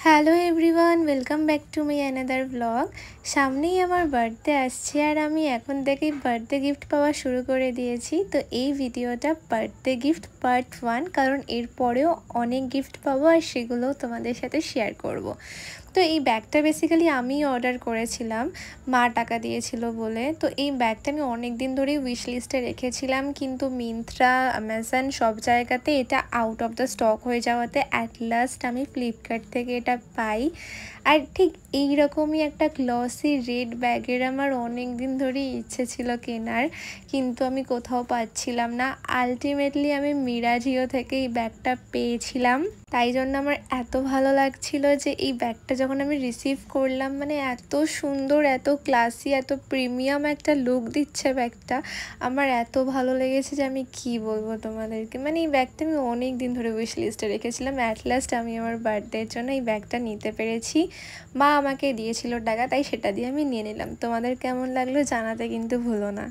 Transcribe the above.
Hello everyone, welcome back to my another blog. সামনেই আমার birthday আসছে আর আমি এখন থেকেই বার্থডে গিফট পাওয়া শুরু করে দিয়েছি। তো এই ভিডিওটা বার্থডে গিফট পার্ট 1, কারণ এরপরেও অনেক গিফট পাবো আর সেগুলোও তোমাদের সাথে শেয়ার করব। তো এই ব্যাগটা বেসিক্যালি আমি অর্ডার করেছিলাম, মা টাকা দিয়েছিল বলে। তো এই ব্যাগটা আমি অনেক দিন ধরেই উইশ লিস্টে রেখেছিলাম, কিন্তু মিন্ত্রা, অ্যামাজন সব জায়গাতে এটা আউট অফ দ্য স্টক হয়ে যাওয়াতে অ্যাট লাস্ট আমি ফ্লিপকার্ট থেকে এটা পাই। আর ঠিক এই রকমই একটা গ্লসি রেড ব্যাগের আমার অনেক দিন ধরেই ইচ্ছে ছিল কেনার, কিন্তু আমি কোথাও পাচ্ছিলাম না। আলটিমেটলি আমি মিরাজিও থেকে এই ব্যাগটা পেয়েছিলাম। তাই জন্য আমার এত ভালো লাগছিল যে এই ব্যাগটা যখন আমি রিসিভ করলাম, মানে এত সুন্দর, এত ক্লাসি, এত প্রিমিয়াম একটা লুক দিচ্ছে ব্যাগটা। আমার এত ভালো লেগেছে যে আমি কি বলবো তোমাদেরকে। মানে এই ব্যাগটা আমি অনেক দিন ধরে উইশ লিস্টে রেখেছিলাম। অ্যাট লাস্ট আমি আমার বার্থডের জন্য এই ব্যাগটা নিতে পেরেছি। মা আমাকে দিয়েছিল টাকা, তাই সেটা দিয়ে আমি নিয়ে নিলাম। তোমাদের কেমন লাগলো জানাতে কিন্তু ভুলো না।